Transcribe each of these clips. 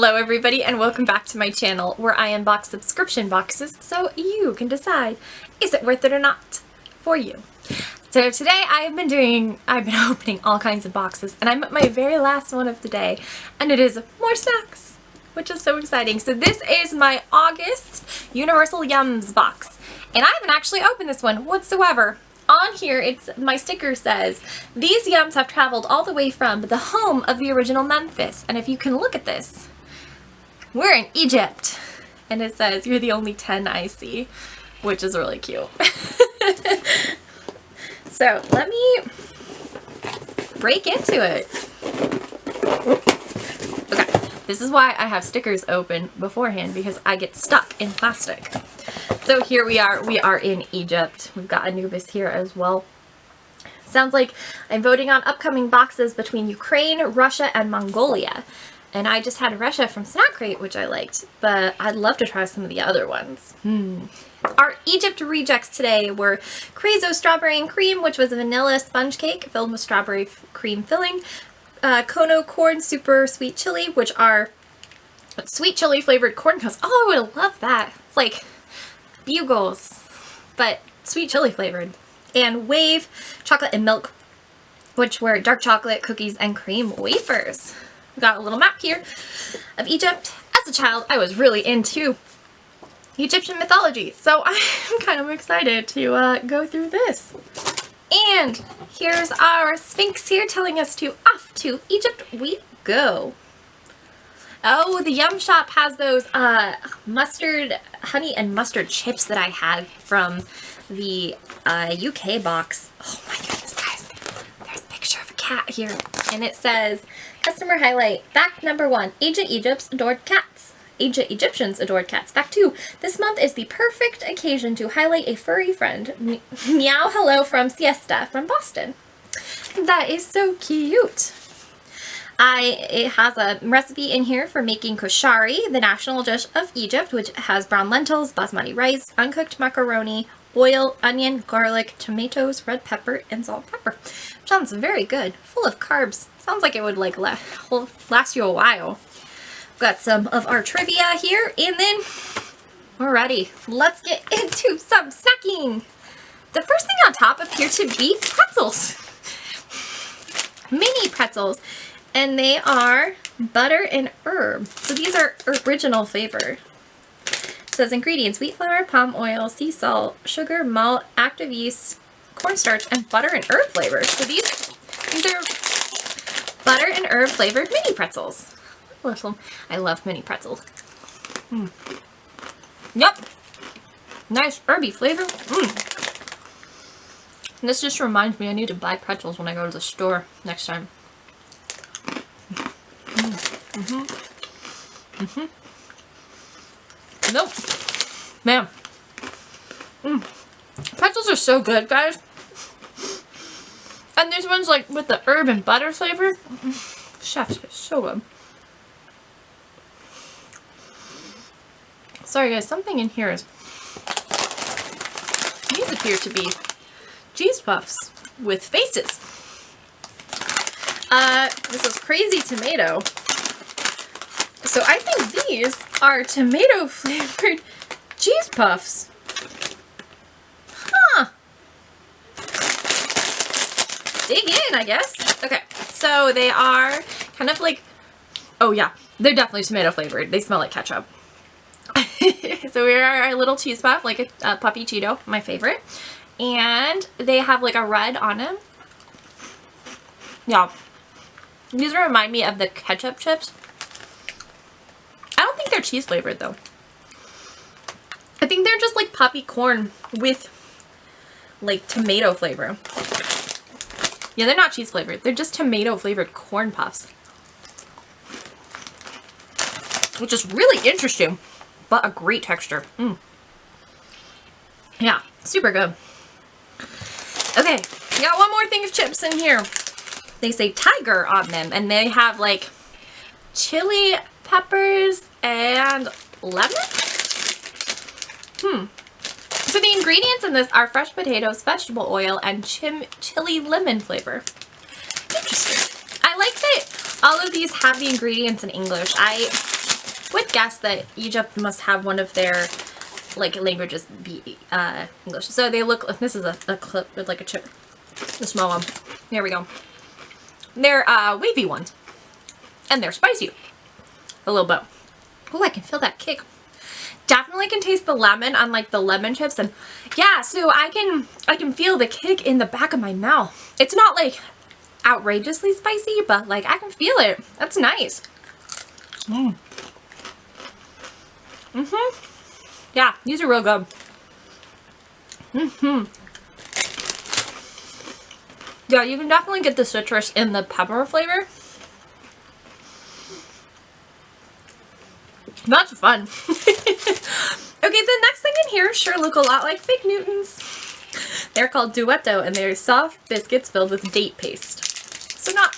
Hello everybody and welcome back to my channel where I unbox subscription boxes so you can decide is it worth it or not for you. So today I've been opening all kinds of boxes and I'm at my very last one of the day and it is more snacks, which is so exciting. So this is my August Universal Yums box and I haven't actually opened this one whatsoever. On here, my sticker says, these yums have traveled all the way from the home of the original Memphis. And if you can look at this, we're in Egypt. And it says, you're the only 10 I see, which is really cute. So let me break into it. Okay, this is why I have stickers open beforehand, because I get stuck in plastic. So here we are in Egypt. We've got Anubis here as well. Sounds like I'm voting on upcoming boxes between Ukraine, Russia, and Mongolia. And I just had Russia from Snack Crate, which I liked, but I'd love to try some of the other ones. Our Egypt rejects today were Crezo Strawberry and Cream, which was a vanilla sponge cake filled with strawberry cream filling, Kono Corn Super Sweet Chili, which are sweet chili flavored corn cookies. Oh, I would have loved that. It's like Bugles, but sweet chili flavored. And Wave Chocolate and Milk, which were dark chocolate cookies and cream wafers. We got a little map here of Egypt. As a child, I was really into Egyptian mythology, so I'm kind of excited to go through this. And here's our Sphinx here telling us to off to Egypt we go. Oh, the Yum Shop has those mustard, honey and mustard chips that I had from the UK box. Oh my goodness, guys. There's a picture of a cat here. And it says, customer highlight, fact number 1, ancient Egypt's adored cats. Ancient Egyptians adored cats. Fact 2, this month is the perfect occasion to highlight a furry friend. Meow hello from Siesta from Boston. That is so cute. It has a recipe in here for making koshari, the national dish of Egypt, which has brown lentils, basmati rice, uncooked macaroni, oil, onion, garlic, tomatoes, red pepper, and salt and pepper. Sounds very good. Full of carbs. Sounds like it would like last you a while. Got some of our trivia here, and then we're ready. Let's get into some snacking. The first thing on top appear to be pretzels. Mini pretzels. And they are butter and herb. So these are original flavor. It says ingredients: wheat flour, palm oil, sea salt, sugar, malt, active yeast, cornstarch, and butter and herb flavors. So these are butter and herb flavored mini pretzels. I love mini pretzels. Yep. Nice herby flavor. And this just reminds me I need to buy pretzels when I go to the store next time. Nope. Man. Pretzels are so good, guys. And these ones, like, with the herb and butter flavor. Chef's kiss. So good. Sorry, guys. Something in here is... These appear to be cheese puffs with faces. This is Crazy Tomato. So I think these are tomato flavored cheese puffs. Huh. Dig in, I guess. Okay, so they are kind of like, oh yeah, they're definitely tomato flavored. They smell like ketchup. So we are our little cheese puff, like a puppy Cheeto, my favorite. And they have like a red on them. Yeah. These remind me of the ketchup chips. I don't think they're cheese flavored though. I think they're just like poppy corn with like tomato flavor. Yeah, they're not cheese flavored. They're just tomato flavored corn puffs. Which is really interesting, but a great texture. Yeah, super good. Okay, we got one more thing of chips in here. They say tiger on them, and they have like chili peppers and lemon. So the ingredients in this are fresh potatoes, vegetable oil, and chili lemon flavor. Interesting. I like that all of these have the ingredients in English. I would guess that Egypt must have one of their like languages be English. So they look, this is a clip with like a chip, the small one. Here we go. They're wavy ones. And they're spicy. A little bit. Oh, I can feel that kick. Definitely can taste the lemon on like the lemon chips, and yeah, so I can feel the kick in the back of my mouth. It's not like outrageously spicy, but like I can feel it. That's nice. Yeah, these are real good. Yeah, you can definitely get the citrus in the pepper flavor. That's fun. Okay, the next thing in here sure look a lot like Fig Newtons. They're called Duetto, and they're soft biscuits filled with date paste. So not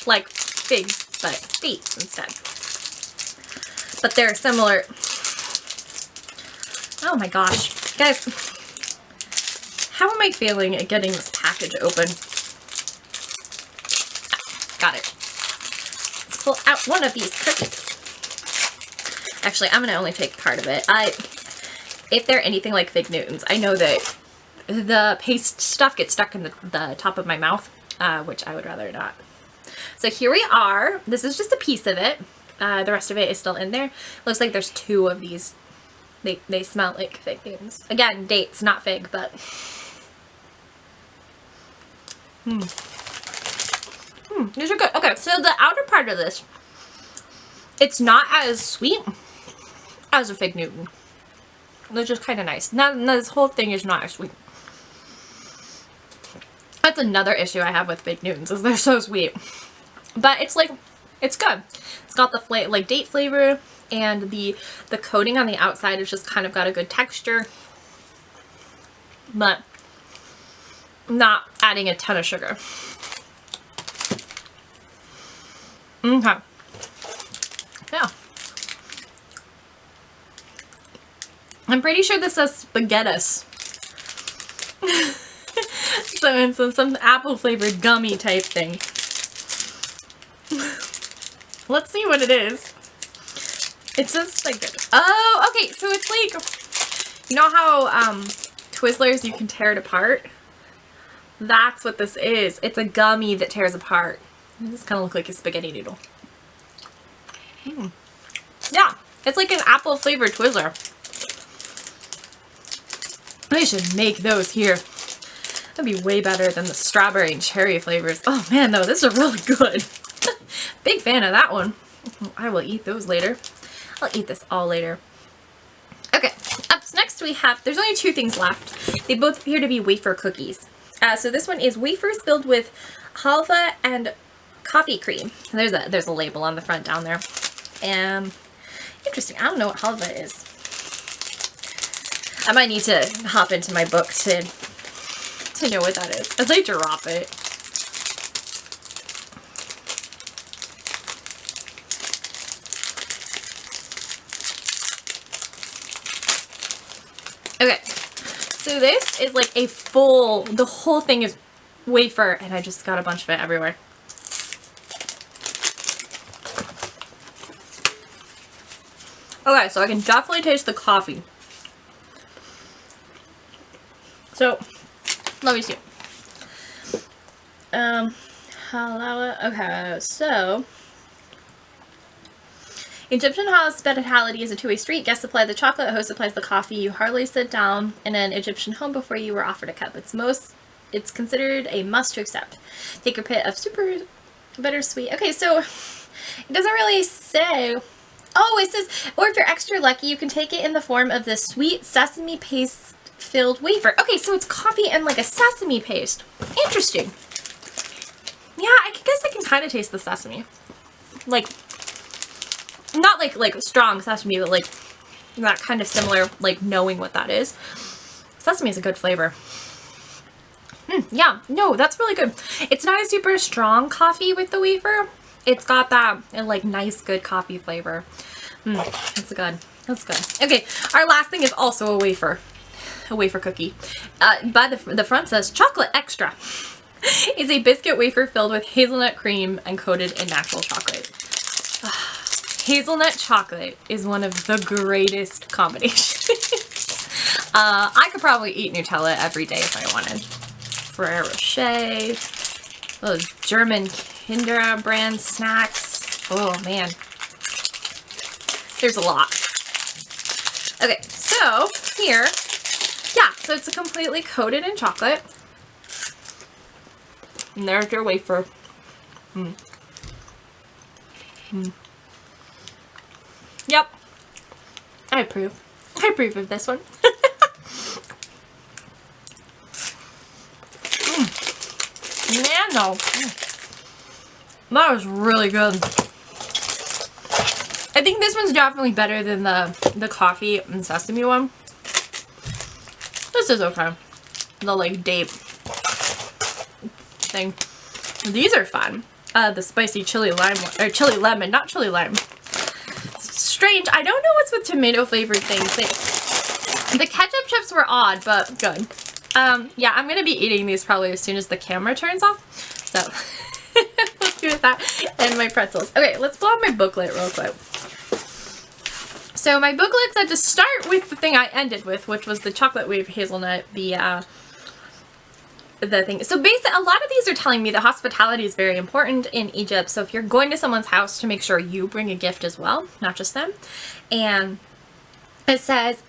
like figs, but dates instead. But they're similar. Oh my gosh. Guys, how am I feeling at getting this package open? Got it. Let's pull out one of these cookies. Actually, I'm going to only take part of it. If they're anything like Fig Newtons, I know that the paste stuff gets stuck in the top of my mouth, which I would rather not. So here we are. This is just a piece of it. The rest of it is still in there. Looks like there's 2 of these. They smell like Fig Newtons. Again, dates, not fig, but... These are good. Okay, so the outer part of this, it's not as sweet as a Fig Newton. They're just kind of nice. Now, this whole thing is not as sweet. That's another issue I have with Fig Newtons, is they're so sweet. But it's like, it's good. It's got the like date flavor, and the coating on the outside has just kind of got a good texture. But not adding a ton of sugar. Okay. Yeah. I'm pretty sure this says spaghettis. So it's some apple flavored gummy type thing. Let's see what it is. It says spaghetti. Oh, okay. So it's like, you know how Twizzlers, you can tear it apart? That's what this is. It's a gummy that tears apart. This kind of look like a spaghetti noodle. Yeah, it's like an apple flavored Twizzler. I should make those here. That'd be way better than the strawberry and cherry flavors. Oh man, though, this is really good. Big fan of that one. I will eat those later. I'll eat this all later. Okay, up next we have, there's only 2 things left. They both appear to be wafer cookies. So this one is wafers filled with halva and coffee cream. There's a label on the front down there. Interesting. I don't know what halva is. I might need to hop into my book to know what that is as I drop it. Okay, so this is like a full, the whole thing is wafer, and I just got a bunch of it everywhere. Okay, so I can definitely taste the coffee. So, let me see. Okay, so Egyptian hospitality is a two-way street. Guests supply the chocolate, host supplies the coffee. You hardly sit down in an Egyptian home before you were offered a cup. It's considered a must to accept. Take your pit of super bittersweet. Okay, so it doesn't really say. Oh, it says, or if you're extra lucky, you can take it in the form of the sweet sesame paste filled wafer. Okay, so it's coffee and like a sesame paste. Interesting. Yeah, I guess I can kind of taste the sesame. Like, not like strong sesame, but like that kind of similar, like knowing what that is. Sesame is a good flavor. Yeah, no, that's really good. It's not a super strong coffee with the wafer. It's got that like nice, good coffee flavor. That's good. That's good. Okay, our last thing is also a wafer cookie. By the front says chocolate extra. Is a biscuit wafer filled with hazelnut cream and coated in natural chocolate. hazelnut chocolate is one of the greatest combinations. I could probably eat Nutella every day if I wanted. Ferrero Rocher, those German Kinder brand snacks. Oh man, there's a lot. Okay, so here, yeah, so it's completely coated in chocolate. And there's your wafer. Yep. I approve. I approve of this one. Man, no. That was really good. I think this one's definitely better than the coffee and sesame one. This is okay. The like date thing. These are fun. The spicy chili lime or chili lemon, not chili lime. Strange. I don't know what's with tomato flavored things. The ketchup chips were odd, but good. Yeah, I'm gonna be eating these probably as soon as the camera turns off. So let's do with that and my pretzels. Okay, let's blow up my booklet real quick. So my booklet said to start with the thing I ended with, which was the chocolate wave hazelnut, the thing. So basically, a lot of these are telling me that hospitality is very important in Egypt. So if you're going to someone's house, to make sure you bring a gift as well, not just them. And it says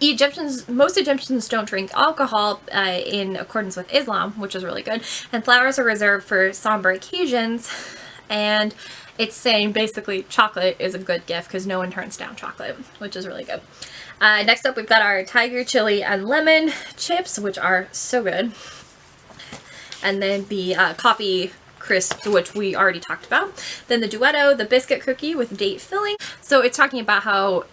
most Egyptians don't drink alcohol in accordance with Islam, which is really good. And flowers are reserved for somber occasions. And it's saying basically chocolate is a good gift because no one turns down chocolate, which is really good. Next up, we've got our tiger chili and lemon chips, which are so good. And then the coffee crisp, which we already talked about. Then the duetto, the biscuit cookie with date filling. So it's talking about how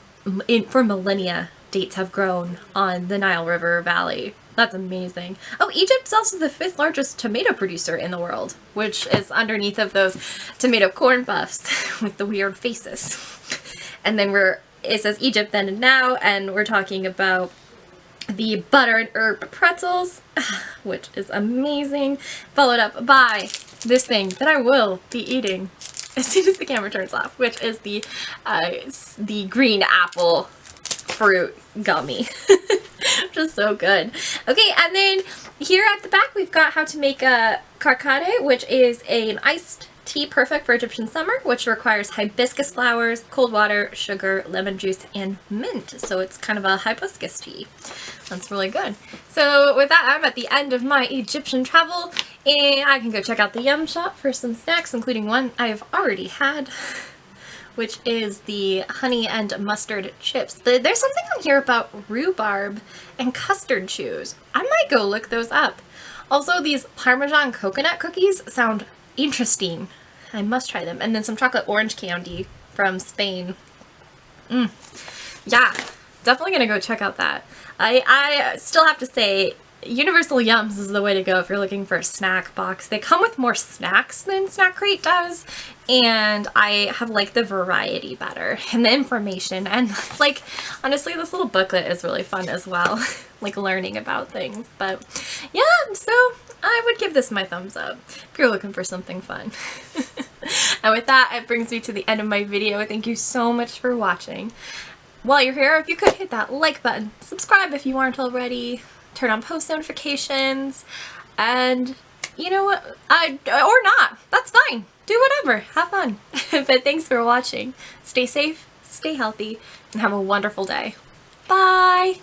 for millennia, dates have grown on the Nile River Valley. That's amazing. Oh, Egypt's also the 5th largest tomato producer in the world, which is underneath of those tomato corn puffs with the weird faces. And then it says Egypt then and now, and we're talking about the butter and herb pretzels, which is amazing, followed up by this thing that I will be eating as soon as the camera turns off, which is the green apple fruit gummy. Just so good. Okay, and then here at the back we've got how to make a karkade, which is an iced tea perfect for Egyptian summer, which requires hibiscus flowers, cold water, sugar, lemon juice, and mint. So it's kind of a hibiscus tea. That's really good. So with that, I'm at the end of my Egyptian travel, and I can go check out the Yum Shop for some snacks, including one I've already had, which is the honey and mustard chips. There's something on here about rhubarb and custard chews. I might go look those up. Also, these Parmesan coconut cookies sound interesting. I must try them. And then some chocolate orange candy from Spain. Yeah, definitely gonna go check out that. I still have to say, Universal Yums is the way to go if you're looking for a snack box. They come with more snacks than Snack Crate does, and I have liked the variety better and the information, and like honestly this little booklet is really fun as well, like learning about things. But yeah, so I would give this my thumbs up if you're looking for something fun. And with that, it brings me to the end of my video. Thank you so much for watching. While you're here, if you could hit that like button, subscribe if you aren't already, turn on post notifications, and you know what, or not, that's fine, do whatever, have fun. But thanks for watching. Stay safe, stay healthy, and have a wonderful day. Bye!